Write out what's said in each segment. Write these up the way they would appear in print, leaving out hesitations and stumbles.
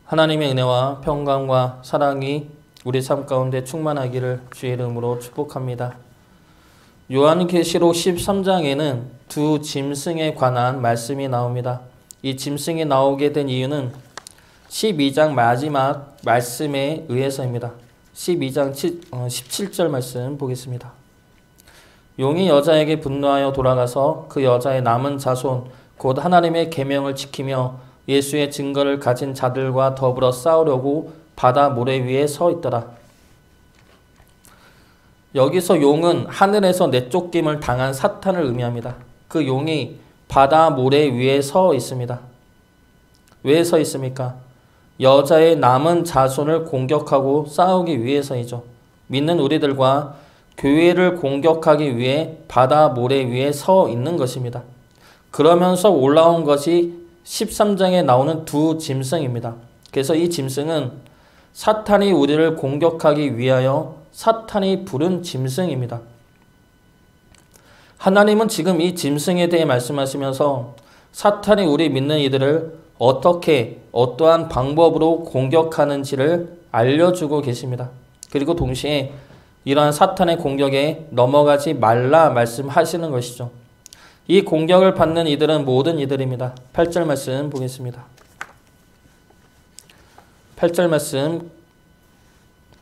하나님의 은혜와 평강과 사랑이 우리 삶 가운데 충만하기를 주의 이름으로 축복합니다. 요한계시록 13장에는 두 짐승에 관한 말씀이 나옵니다. 이 짐승이 나오게 된 이유는 12장 마지막 말씀에 의해서입니다. 12장 17절 말씀 보겠습니다. 용이 여자에게 분노하여 돌아가서 그 여자의 남은 자손 곧 하나님의 계명을 지키며 예수의 증거를 가진 자들과 더불어 싸우려고 바다 모래 위에 서 있더라. 여기서 용은 하늘에서 내쫓김을 당한 사탄을 의미합니다. 그 용이 바다 모래 위에 서 있습니다. 왜 서 있습니까? 여자의 남은 자손을 공격하고 싸우기 위해서이죠. 믿는 우리들과 교회를 공격하기 위해 바다 모래 위에 서 있는 것입니다. 그러면서 올라온 것이 13장에 나오는 두 짐승입니다. 그래서 이 짐승은 사탄이 우리를 공격하기 위하여 사탄이 부른 짐승입니다. 하나님은 지금 이 짐승에 대해 말씀하시면서 사탄이 우리 믿는 이들을 어떻게 어떠한 방법으로 공격하는지를 알려주고 계십니다. 그리고 동시에 이러한 사탄의 공격에 넘어가지 말라 말씀하시는 것이죠. 이 공격을 받는 이들은 모든 이들입니다. 8절 말씀 보겠습니다. 8절 말씀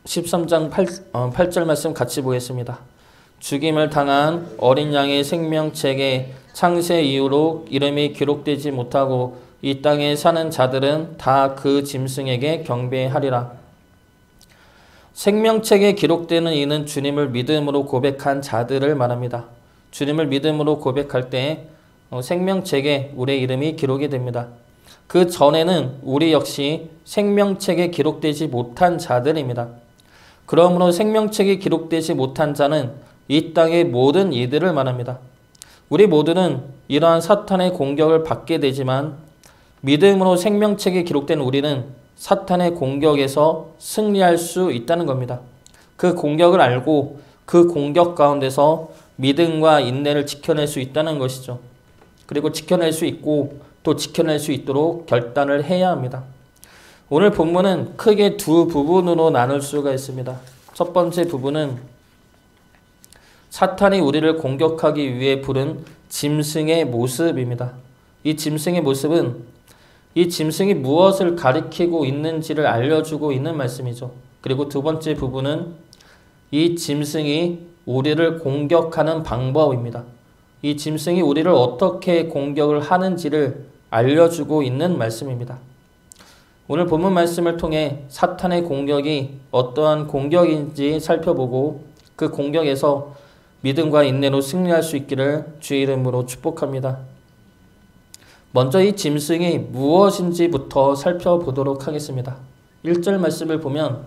13장 8절 말씀 같이 보겠습니다. 죽임을 당한 어린 양의 생명책에 창세 이후로 이름이 기록되지 못하고 이 땅에 사는 자들은 다 그 짐승에게 경배하리라. 생명책에 기록되는 이는 주님을 믿음으로 고백한 자들을 말합니다. 주님을 믿음으로 고백할 때 생명책에 우리의 이름이 기록이 됩니다. 그 전에는 우리 역시 생명책에 기록되지 못한 자들입니다. 그러므로 생명책에 기록되지 못한 자는 이 땅의 모든 이들을 말합니다. 우리 모두는 이러한 사탄의 공격을 받게 되지만 믿음으로 생명책에 기록된 우리는 사탄의 공격에서 승리할 수 있다는 겁니다. 그 공격을 알고 그 공격 가운데서 믿음과 인내를 지켜낼 수 있다는 것이죠. 그리고 지켜낼 수 있고 또 지켜낼 수 있도록 결단을 해야 합니다. 오늘 본문은 크게 두 부분으로 나눌 수가 있습니다. 첫 번째 부분은 사탄이 우리를 공격하기 위해 부른 짐승의 모습입니다. 이 짐승의 모습은 이 짐승이 무엇을 가리키고 있는지를 알려주고 있는 말씀이죠. 그리고 두 번째 부분은 이 짐승이 우리를 공격하는 방법입니다. 이 짐승이 우리를 어떻게 공격을 하는지를 알려주고 있는 말씀입니다. 오늘 본문 말씀을 통해 사탄의 공격이 어떠한 공격인지 살펴보고 그 공격에서 믿음과 인내로 승리할 수 있기를 주의 이름으로 축복합니다. 먼저 이 짐승이 무엇인지부터 살펴보도록 하겠습니다. 1절 말씀을 보면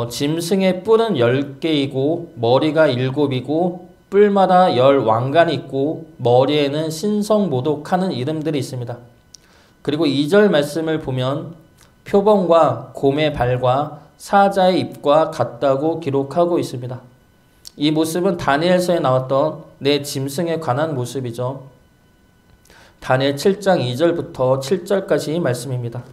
짐승의 뿔은 10개이고 머리가 7이고 뿔마다 10왕관이 있고 머리에는 신성모독하는 이름들이 있습니다. 그리고 2절 말씀을 보면 표범과 곰의 발과 사자의 입과 같다고 기록하고 있습니다. 이 모습은 다니엘서에 나왔던 네 짐승에 관한 모습이죠. 다니엘 7장 2절부터 7절까지 말씀입니다.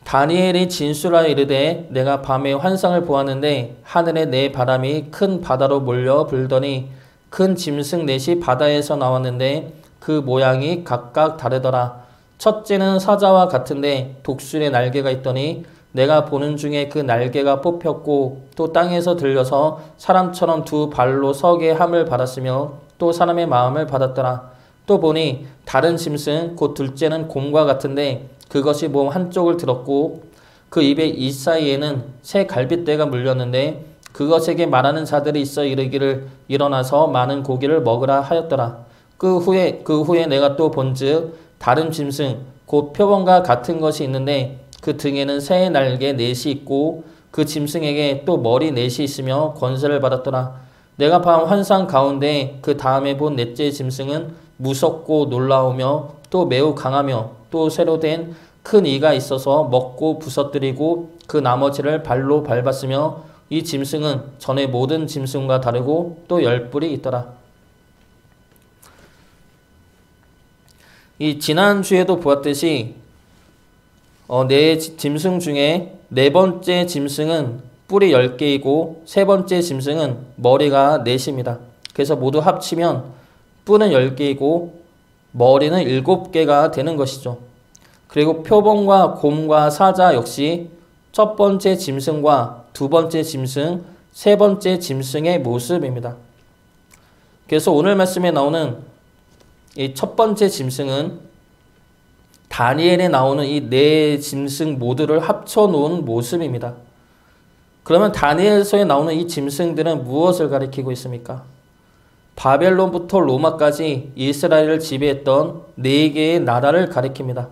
다니엘이 진술하여 이르되 내가 밤에 환상을 보았는데 하늘에 네 바람이 큰 바다로 몰려 불더니 큰 짐승 넷이 바다에서 나왔는데 그 모양이 각각 다르더라. 첫째는 사자와 같은데 독수리의 날개가 있더니 내가 보는 중에 그 날개가 뽑혔고 또 땅에서 들려서 사람처럼 두 발로 서게 함을 받았으며 또 사람의 마음을 받았더라. 또 보니 다른 짐승 곧 둘째는 곰과 같은데 그것이 몸 한쪽을 들었고 그 입의 이 사이에는 새 갈빗대가 물렸는데 그것에게 말하는 자들이 있어 이르기를 일어나서 많은 고기를 먹으라 하였더라. 그 후에 내가 또 본즉 다른 짐승 곧 표범과 같은 것이 있는데 그 등에는 새의 날개 넷이 있고 그 짐승에게 또 머리 넷이 있으며 권세를 받았더라. 내가 본 환상 가운데 그 다음에 본 넷째 짐승은 무섭고 놀라우며 또 매우 강하며 또 새로 된 큰 이가 있어서 먹고 부서뜨리고 그 나머지를 발로 밟았으며 이 짐승은 전에 모든 짐승과 다르고 또 10뿔이 있더라. 이 지난주에도 보았듯이 네 짐승 중에 네 번째 짐승은 뿔이 10개이고 세 번째 짐승은 머리가 4입니다. 그래서 모두 합치면 뿔은 10개이고 머리는 7개가 되는 것이죠. 그리고 표범과 곰과 사자 역시 첫 번째 짐승과 두 번째 짐승, 세 번째 짐승의 모습입니다. 그래서 오늘 말씀에 나오는 이 첫 번째 짐승은 다니엘에 나오는 이 네 짐승 모두를 합쳐놓은 모습입니다. 그러면 다니엘서에 나오는 이 짐승들은 무엇을 가리키고 있습니까? 바벨론부터 로마까지 이스라엘을 지배했던 4개의 나라를 가리킵니다.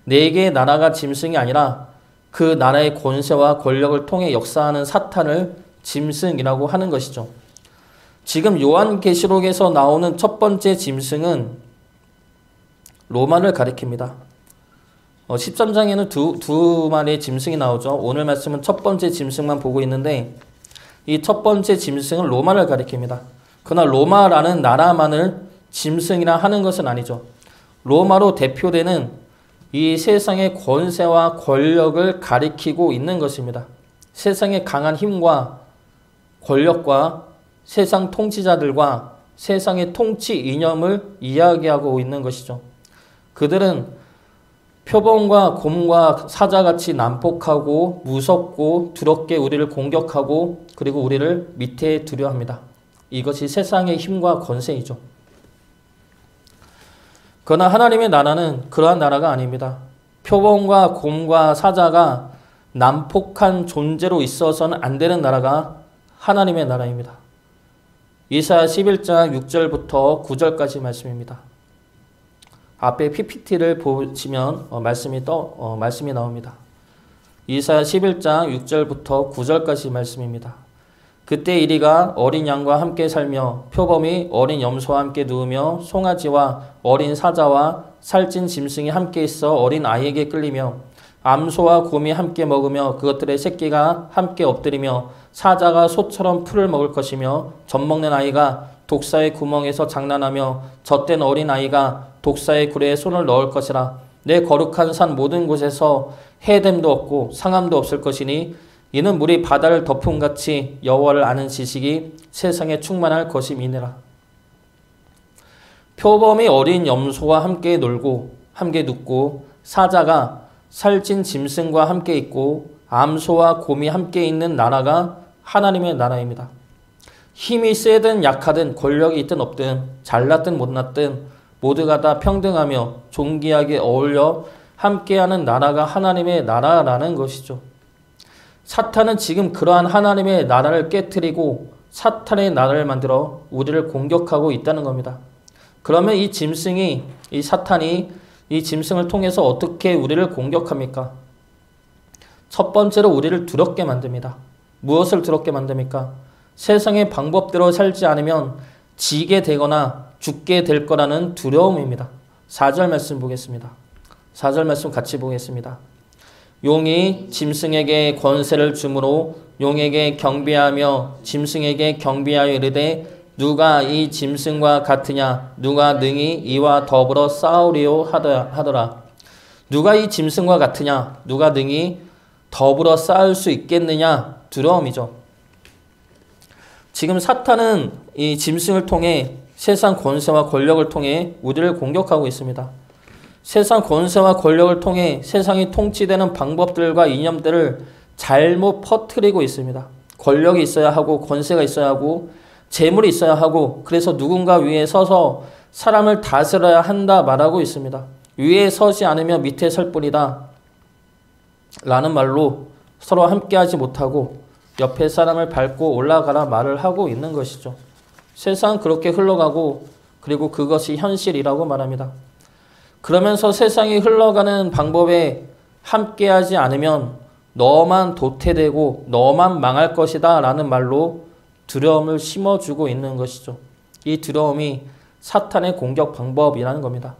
4개의 나라가 짐승이 아니라 그 나라의 권세와 권력을 통해 역사하는 사탄을 짐승이라고 하는 것이죠. 지금 요한계시록에서 나오는 첫 번째 짐승은 로마를 가리킵니다. 13장에는 두 마리의 짐승이 나오죠. 오늘 말씀은 첫 번째 짐승만 보고 있는데 이 첫 번째 짐승은 로마를 가리킵니다. 그러나 로마라는 나라만을 짐승이라 하는 것은 아니죠. 로마로 대표되는 이 세상의 권세와 권력을 가리키고 있는 것입니다. 세상의 강한 힘과 권력과 세상 통치자들과 세상의 통치 이념을 이야기하고 있는 것이죠. 그들은 표범과 곰과 사자같이 난폭하고 무섭고 두렵게 우리를 공격하고 그리고 우리를 밑에 두려 합니다. 이것이 세상의 힘과 권세이죠. 그러나 하나님의 나라는 그러한 나라가 아닙니다. 표범과 곰과 사자가 난폭한 존재로 있어서는 안 되는 나라가 하나님의 나라입니다. 이사야 11장 6절부터 9절까지 말씀입니다. 앞에 PPT를 보시면 말씀이 나옵니다. 이사야 11장 6절부터 9절까지 말씀입니다. 그때 이리가 어린 양과 함께 살며 표범이 어린 염소와 함께 누우며 송아지와 어린 사자와 살찐 짐승이 함께 있어 어린 아이에게 끌리며 암소와 곰이 함께 먹으며 그것들의 새끼가 함께 엎드리며 사자가 소처럼 풀을 먹을 것이며 젖먹는 아이가 독사의 구멍에서 장난하며 젖된 어린 아이가 독사의 구레에 손을 넣을 것이라. 내 거룩한 산 모든 곳에서 해됨도 없고 상함도 없을 것이니 이는 물이 바다를 덮음같이 여호와를 아는 지식이 세상에 충만할 것임이니라. 표범이 어린 염소와 함께 놀고 함께 눕고 사자가 살찐 짐승과 함께 있고 암소와 곰이 함께 있는 나라가 하나님의 나라입니다. 힘이 세든 약하든 권력이 있든 없든 잘났든 못났든 모두가 다 평등하며 존귀하게 어울려 함께하는 나라가 하나님의 나라라는 것이죠. 사탄은 지금 그러한 하나님의 나라를 깨트리고 사탄의 나라를 만들어 우리를 공격하고 있다는 겁니다. 그러면 이 사탄이 이 짐승을 통해서 어떻게 우리를 공격합니까? 첫 번째로 우리를 두렵게 만듭니다. 무엇을 두렵게 만듭니까? 세상의 방법대로 살지 않으면 지게 되거나 죽게 될 거라는 두려움입니다. 4절 말씀 보겠습니다. 4절 말씀 같이 보겠습니다. 용이 짐승에게 권세를 주므로 용에게 경배하며 짐승에게 경배하여 이르되 누가 이 짐승과 같으냐 누가 능히 이와 더불어 싸우리요 하더라. 누가 이 짐승과 같으냐 누가 능히 더불어 싸울 수 있겠느냐 두려움이죠. 지금 사탄은 이 짐승을 통해 세상 권세와 권력을 통해 우리를 공격하고 있습니다. 세상 권세와 권력을 통해 세상이 통치되는 방법들과 이념들을 잘못 퍼뜨리고 있습니다. 권력이 있어야 하고 권세가 있어야 하고 재물이 있어야 하고 그래서 누군가 위에 서서 사람을 다스려야 한다 말하고 있습니다. 위에 서지 않으면 밑에 설 뿐이다 라는 말로 서로 함께하지 못하고 옆에 사람을 밟고 올라가라 말을 하고 있는 것이죠. 세상은 그렇게 흘러가고 그리고 그것이 현실이라고 말합니다. 그러면서 세상이 흘러가는 방법에 함께하지 않으면 너만 도태되고 너만 망할 것이다 라는 말로 두려움을 심어주고 있는 것이죠. 이 두려움이 사탄의 공격 방법이라는 겁니다.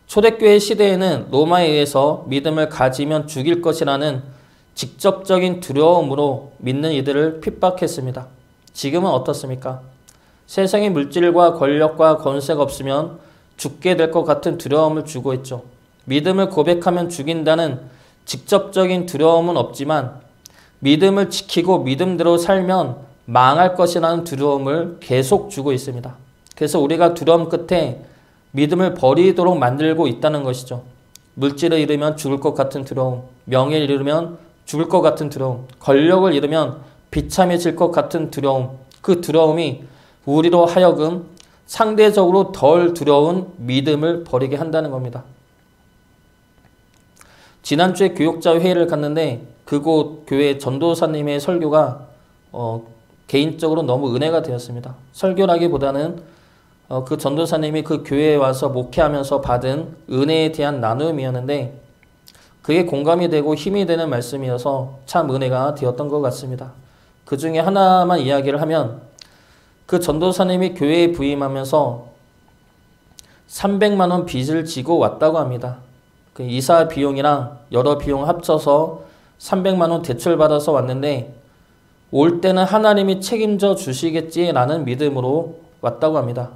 초대교회 시대에는 로마에 의해서 믿음을 가지면 죽일 것이라는 직접적인 두려움으로 믿는 이들을 핍박했습니다. 지금은 어떻습니까? 세상의 물질과 권력과 권세가 없으면 죽게 될 것 같은 두려움을 주고 있죠. 믿음을 고백하면 죽인다는 직접적인 두려움은 없지만 믿음을 지키고 믿음대로 살면 망할 것이라는 두려움을 계속 주고 있습니다. 그래서 우리가 두려움 끝에 믿음을 버리도록 만들고 있다는 것이죠. 물질을 잃으면 죽을 것 같은 두려움, 명예를 잃으면 죽을 것 같은 두려움, 권력을 잃으면 비참해질 것 같은 두려움, 그 두려움이 우리로 하여금 상대적으로 덜 두려운 믿음을 버리게 한다는 겁니다. 지난주에 교육자 회의를 갔는데 그곳 교회 전도사님의 설교가 개인적으로 너무 은혜가 되었습니다. 설교라기보다는 그 전도사님이 그 교회에 와서 목회하면서 받은 은혜에 대한 나눔이었는데 그게 공감이 되고 힘이 되는 말씀이어서 참 은혜가 되었던 것 같습니다. 그 중에 하나만 이야기를 하면 그 전도사님이 교회에 부임하면서 300만 원 빚을 지고 왔다고 합니다. 그 이사 비용이랑 여러 비용 합쳐서 300만 원 대출받아서 왔는데 올 때는 하나님이 책임져 주시겠지라는 믿음으로 왔다고 합니다.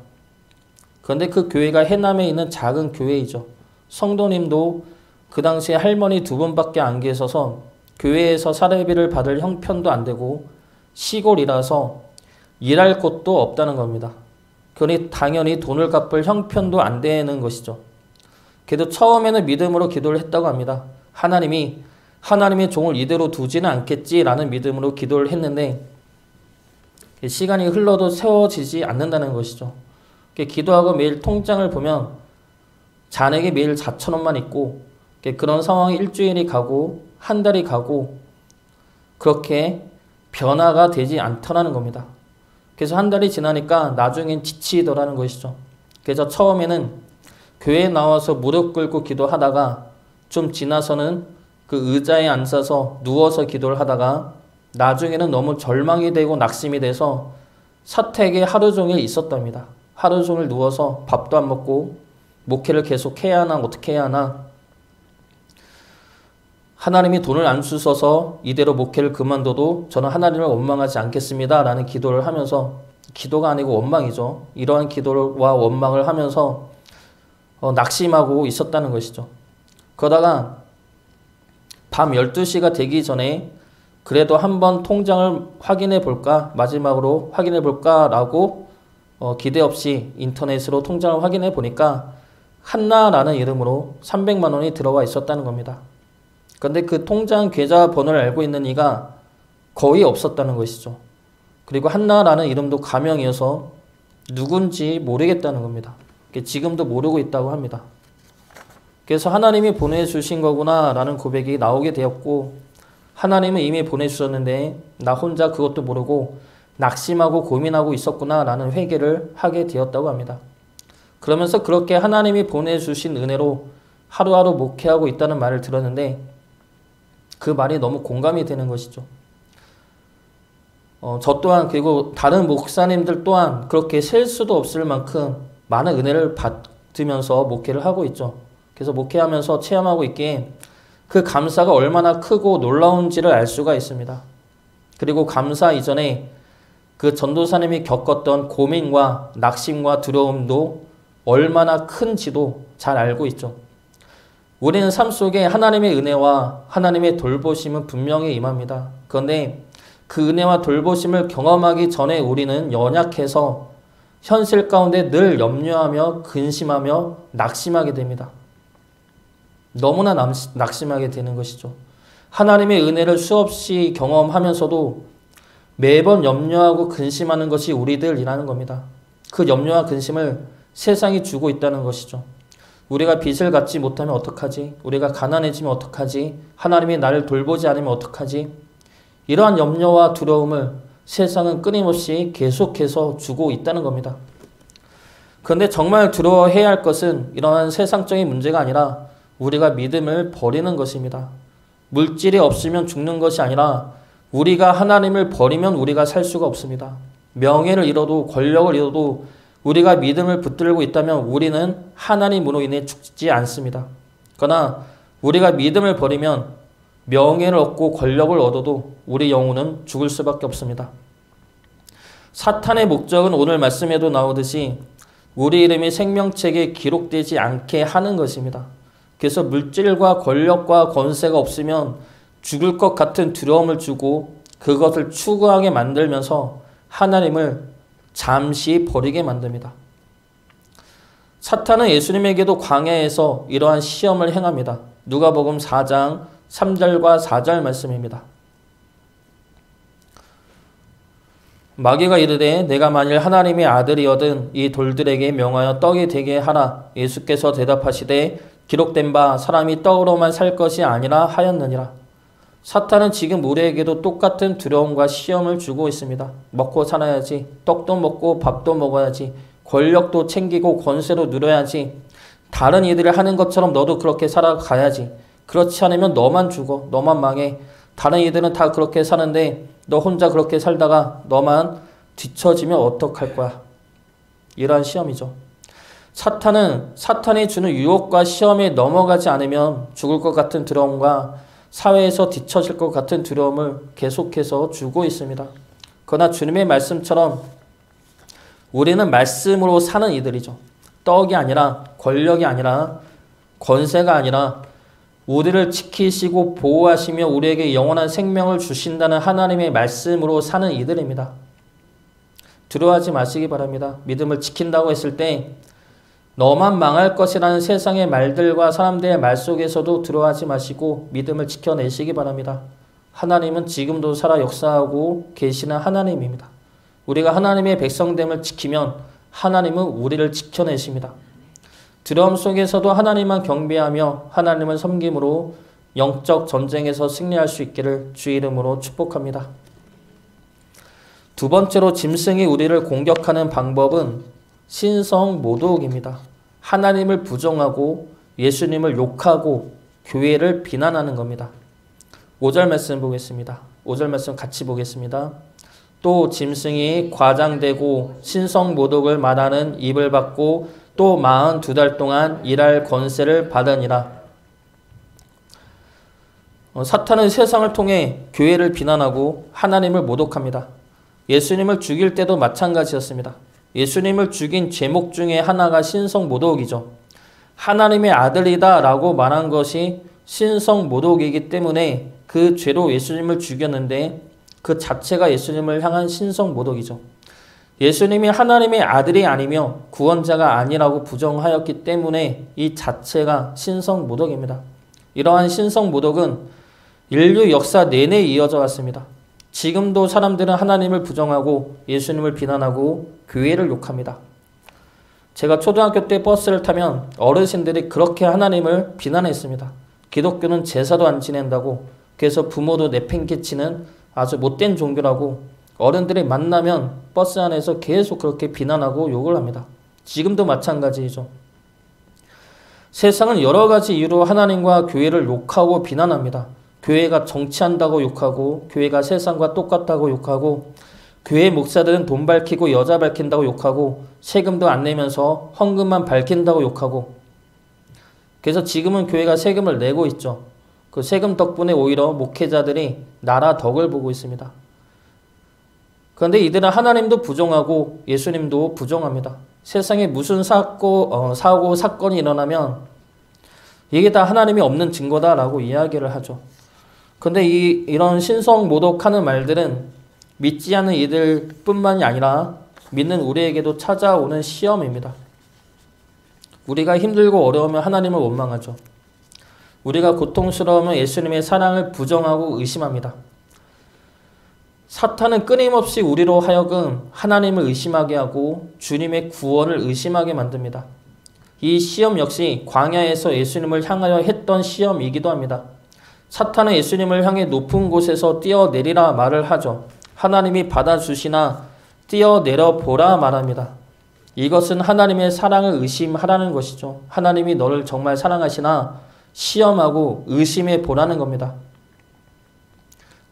그런데 그 교회가 해남에 있는 작은 교회이죠. 성도님도 그 당시에 할머니 2분밖에 안 계셔서 교회에서 사례비를 받을 형편도 안 되고 시골이라서 일할 곳도 없다는 겁니다. 그러니 당연히 돈을 갚을 형편도 안 되는 것이죠. 그래도 처음에는 믿음으로 기도를 했다고 합니다. 하나님의 종을 이대로 두지는 않겠지라는 믿음으로 기도를 했는데 시간이 흘러도 세워지지 않는다는 것이죠. 기도하고 매일 통장을 보면 잔액이 매일 4,000원만 있고 그런 상황이 일주일이 가고 한 달이 가고 그렇게 변화가 되지 않더라는 겁니다. 그래서 한 달이 지나니까 나중엔 지치더라는 것이죠. 그래서 처음에는 교회에 나와서 무릎 꿇고 기도하다가 좀 지나서는 그 의자에 앉아서 누워서 기도를 하다가 나중에는 너무 절망이 되고 낙심이 돼서 사택에 하루 종일 있었답니다. 하루 종일 누워서 밥도 안 먹고 목회를 계속 해야 하나 어떻게 해야 하나 하나님이 돈을 안 주셔서 이대로 목회를 그만둬도 저는 하나님을 원망하지 않겠습니다 라는 기도를 하면서 기도가 아니고 원망이죠. 이러한 기도와 원망을 하면서 낙심하고 있었다는 것이죠. 그러다가 밤 12시가 되기 전에 그래도 한번 통장을 확인해 볼까 마지막으로 확인해 볼까 라고 기대 없이 인터넷으로 통장을 확인해 보니까 한나라는 이름으로 300만 원이 들어와 있었다는 겁니다. 그런데 그 통장 계좌 번호를 알고 있는 이가 거의 없었다는 것이죠. 그리고 한나라는 이름도 가명이어서 누군지 모르겠다는 겁니다. 지금도 모르고 있다고 합니다. 그래서 하나님이 보내주신 거구나 라는 고백이 나오게 되었고 하나님은 이미 보내주셨는데 나 혼자 그것도 모르고 낙심하고 고민하고 있었구나 라는 회개를 하게 되었다고 합니다. 그러면서 그렇게 하나님이 보내주신 은혜로 하루하루 목회하고 있다는 말을 들었는데 그 말이 너무 공감이 되는 것이죠. 저 또한 그리고 다른 목사님들 또한 그렇게 셀 수도 없을 만큼 많은 은혜를 받으면서 목회를 하고 있죠. 그래서 목회하면서 체험하고 있기에 그 감사가 얼마나 크고 놀라운지를 알 수가 있습니다. 그리고 감사 이전에 그 전도사님이 겪었던 고민과 낙심과 두려움도 얼마나 큰지도 잘 알고 있죠. 우리는 삶 속에 하나님의 은혜와 하나님의 돌보심은 분명히 임합니다. 그런데 그 은혜와 돌보심을 경험하기 전에 우리는 연약해서 현실 가운데 늘 염려하며 근심하며 낙심하게 됩니다. 너무나 낙심하게 되는 것이죠. 하나님의 은혜를 수없이 경험하면서도 매번 염려하고 근심하는 것이 우리들이라는 겁니다. 그 염려와 근심을 세상이 주고 있다는 것이죠. 우리가 빚을 갚지 못하면 어떡하지? 우리가 가난해지면 어떡하지? 하나님이 나를 돌보지 않으면 어떡하지? 이러한 염려와 두려움을 세상은 끊임없이 계속해서 주고 있다는 겁니다. 그런데 정말 두려워해야 할 것은 이러한 세상적인 문제가 아니라 우리가 믿음을 버리는 것입니다. 물질이 없으면 죽는 것이 아니라 우리가 하나님을 버리면 우리가 살 수가 없습니다. 명예를 잃어도 권력을 잃어도 우리가 믿음을 붙들고 있다면 우리는 하나님으로 인해 죽지 않습니다. 그러나 우리가 믿음을 버리면 명예를 얻고 권력을 얻어도 우리 영혼은 죽을 수밖에 없습니다. 사탄의 목적은 오늘 말씀에도 나오듯이 우리 이름이 생명책에 기록되지 않게 하는 것입니다. 그래서 물질과 권력과 권세가 없으면 죽을 것 같은 두려움을 주고 그것을 추구하게 만들면서 하나님을 잠시 버리게 만듭니다. 사탄은 예수님에게도 광야에서 이러한 시험을 행합니다. 누가복음 4장 3절과 4절 말씀입니다. 마귀가 이르되 내가 만일 하나님의 아들이거든 이 돌들에게 명하여 떡이 되게 하라. 예수께서 대답하시되 기록된 바 사람이 떡으로만 살 것이 아니라 하였느니라. 사탄은 지금 우리에게도 똑같은 두려움과 시험을 주고 있습니다. 먹고 살아야지. 떡도 먹고 밥도 먹어야지. 권력도 챙기고 권세도 누려야지. 다른 이들이 하는 것처럼 너도 그렇게 살아가야지. 그렇지 않으면 너만 죽어. 너만 망해. 다른 이들은 다 그렇게 사는데 너 혼자 그렇게 살다가 너만 뒤처지면 어떡할 거야. 이러한 시험이죠. 사탄이 주는 유혹과 시험에 넘어가지 않으면 죽을 것 같은 두려움과 사회에서 뒤처질 것 같은 두려움을 계속해서 주고 있습니다. 그러나 주님의 말씀처럼 우리는 말씀으로 사는 이들이죠. 떡이 아니라 권력이 아니라 권세가 아니라 우리를 지키시고 보호하시며 우리에게 영원한 생명을 주신다는 하나님의 말씀으로 사는 이들입니다. 두려워하지 마시기 바랍니다. 믿음을 지킨다고 했을 때 너만 망할 것이라는 세상의 말들과 사람들의 말 속에서도 두려워하지 마시고 믿음을 지켜내시기 바랍니다. 하나님은 지금도 살아 역사하고 계시는 하나님입니다. 우리가 하나님의 백성됨을 지키면 하나님은 우리를 지켜내십니다. 두려움 속에서도 하나님만 경배하며 하나님을 섬김으로 영적 전쟁에서 승리할 수 있기를 주의 이름으로 축복합니다. 두 번째로 짐승이 우리를 공격하는 방법은 신성모독입니다. 하나님을 부정하고 예수님을 욕하고 교회를 비난하는 겁니다. 5절 말씀 보겠습니다. 5절 말씀 같이 보겠습니다. 또 짐승이 과장되고 신성모독을 말하는 입을 받고 또 42달 동안 일할 권세를 받으니라. 사탄은 세상을 통해 교회를 비난하고 하나님을 모독합니다. 예수님을 죽일 때도 마찬가지였습니다. 예수님을 죽인 제목 중에 하나가 신성모독이죠. 하나님의 아들이다 라고 말한 것이 신성모독이기 때문에 그 죄로 예수님을 죽였는데 그 자체가 예수님을 향한 신성모독이죠. 예수님이 하나님의 아들이 아니며 구원자가 아니라고 부정하였기 때문에 이 자체가 신성모독입니다. 이러한 신성모독은 인류 역사 내내 이어져 왔습니다. 지금도 사람들은 하나님을 부정하고 예수님을 비난하고 교회를 욕합니다. 제가 초등학교 때 버스를 타면 어르신들이 그렇게 하나님을 비난했습니다. 기독교는 제사도 안 지낸다고, 그래서 부모도 내팽개치는 아주 못된 종교라고 어른들이 만나면 버스 안에서 계속 그렇게 비난하고 욕을 합니다. 지금도 마찬가지이죠. 세상은 여러 가지 이유로 하나님과 교회를 욕하고 비난합니다. 교회가 정치한다고 욕하고, 교회가 세상과 똑같다고 욕하고, 교회 목사들은 돈 밝히고 여자 밝힌다고 욕하고, 세금도 안 내면서 헌금만 밝힌다고 욕하고. 그래서 지금은 교회가 세금을 내고 있죠. 그 세금 덕분에 오히려 목회자들이 나라 덕을 보고 있습니다. 그런데 이들은 하나님도 부정하고 예수님도 부정합니다. 세상에 무슨 사고, 사건이 일어나면 이게 다 하나님이 없는 증거다라고 이야기를 하죠. 그런데 이런 신성모독하는 말들은 믿지 않는 이들뿐만이 아니라 믿는 우리에게도 찾아오는 시험입니다. 우리가 힘들고 어려우면 하나님을 원망하죠. 우리가 고통스러우면 예수님의 사랑을 부정하고 의심합니다. 사탄은 끊임없이 우리로 하여금 하나님을 의심하게 하고 주님의 구원을 의심하게 만듭니다. 이 시험 역시 광야에서 예수님을 향하여 했던 시험이기도 합니다. 사탄은 예수님을 향해 높은 곳에서 뛰어내리라 말을 하죠. 하나님이 받아주시나 뛰어내려 보라 말합니다. 이것은 하나님의 사랑을 의심하라는 것이죠. 하나님이 너를 정말 사랑하시나 시험하고 의심해 보라는 겁니다.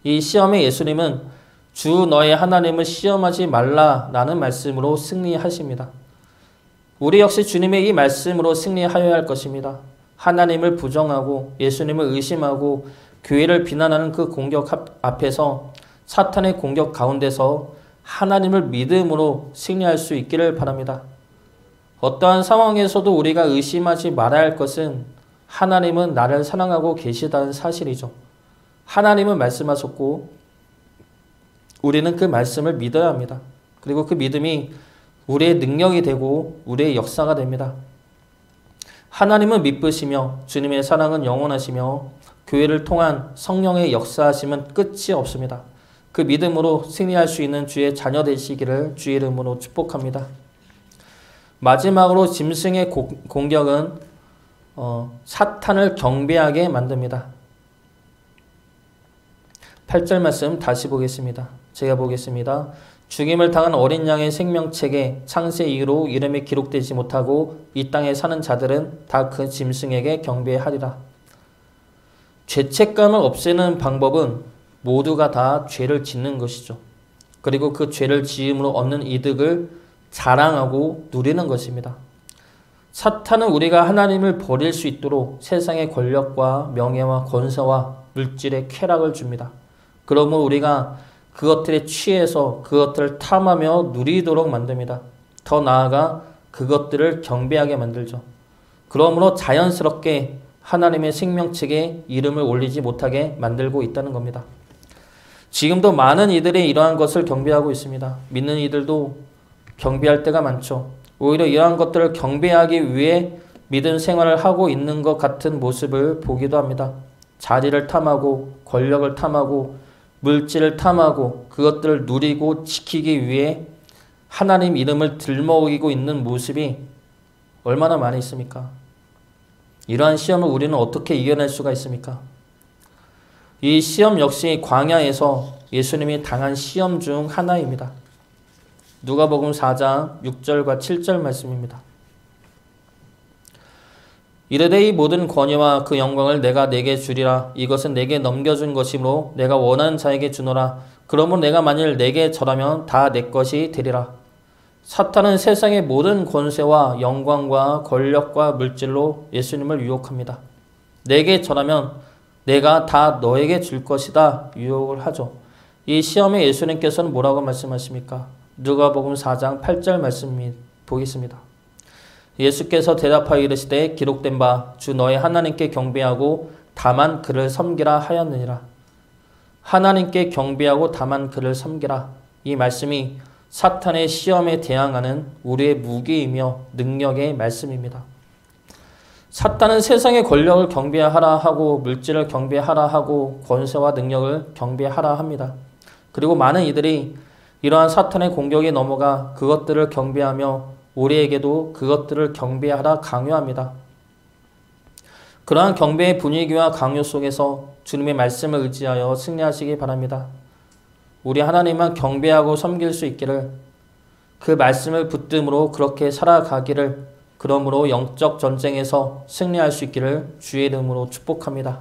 이 시험에 예수님은 주 너의 하나님을 시험하지 말라라는 말씀으로 승리하십니다. 우리 역시 주님의 이 말씀으로 승리하여야 할 것입니다. 하나님을 부정하고 예수님을 의심하고 교회를 비난하는 그 공격 앞에서, 사탄의 공격 가운데서 하나님을 믿음으로 승리할 수 있기를 바랍니다. 어떠한 상황에서도 우리가 의심하지 말아야 할 것은 하나님은 나를 사랑하고 계시다는 사실이죠. 하나님은 말씀하셨고 우리는 그 말씀을 믿어야 합니다. 그리고 그 믿음이 우리의 능력이 되고 우리의 역사가 됩니다. 하나님은 미쁘시며 주님의 사랑은 영원하시며 교회를 통한 성령의 역사하심은 끝이 없습니다. 그 믿음으로 승리할 수 있는 주의 자녀 되시기를 주의 이름으로 축복합니다. 마지막으로 짐승의 공격은 사탄을 경배하게 만듭니다. 8절 말씀 다시 보겠습니다. 제가 보겠습니다. 죽임을 당한 어린 양의 생명책에 창세 이후로 이름이 기록되지 못하고 이 땅에 사는 자들은 다 그 짐승에게 경배하리라. 죄책감을 없애는 방법은 모두가 다 죄를 짓는 것이죠. 그리고 그 죄를 지음으로 얻는 이득을 자랑하고 누리는 것입니다. 사탄은 우리가 하나님을 버릴 수 있도록 세상의 권력과 명예와 권세와 물질의 쾌락을 줍니다. 그러므로 우리가 그것들에 취해서 그것들을 탐하며 누리도록 만듭니다. 더 나아가 그것들을 경배하게 만들죠. 그러므로 자연스럽게 하나님의 생명책에 이름을 올리지 못하게 만들고 있다는 겁니다. 지금도 많은 이들이 이러한 것을 경배하고 있습니다. 믿는 이들도 경배할 때가 많죠. 오히려 이러한 것들을 경배하기 위해 믿음 생활을 하고 있는 것 같은 모습을 보기도 합니다. 자리를 탐하고 권력을 탐하고 물질을 탐하고 그것들을 누리고 지키기 위해 하나님 이름을 들먹이고 있는 모습이 얼마나 많이 있습니까? 이러한 시험을 우리는 어떻게 이겨낼 수가 있습니까? 이 시험 역시 광야에서 예수님이 당한 시험 중 하나입니다. 누가복음 4장 6절과 7절 말씀입니다. 이르되 이 모든 권위와 그 영광을 내가 네게 주리라. 이것은 내게 넘겨준 것이므로 내가 원하는 자에게 주노라. 그러므로 내가 만일 내게 절하면 다 내 것이 되리라. 사탄은 세상의 모든 권세와 영광과 권력과 물질로 예수님을 유혹합니다. 내게 절하면 내가 다 너에게 줄 것이다 유혹을 하죠. 이 시험에 예수님께서는 뭐라고 말씀하십니까? 누가복음 4장 8절 말씀 보겠습니다. 예수께서 대답하여 이르시되 기록된 바 주 너의 하나님께 경배하고 다만 그를 섬기라 하였느니라. 하나님께 경배하고 다만 그를 섬기라. 이 말씀이 사탄의 시험에 대항하는 우리의 무기이며 능력의 말씀입니다. 사탄은 세상의 권력을 경배하라 하고 물질을 경배하라 하고 권세와 능력을 경배하라 합니다. 그리고 많은 이들이 이러한 사탄의 공격에 넘어가 그것들을 경배하며 우리에게도 그것들을 경배하라 강요합니다. 그러한 경배의 분위기와 강요 속에서 주님의 말씀을 의지하여 승리하시기 바랍니다. 우리 하나님만 경배하고 섬길 수 있기를, 그 말씀을 붙듦으로 그렇게 살아가기를, 그러므로 영적 전쟁에서 승리할 수 있기를 주의 이름으로 축복합니다.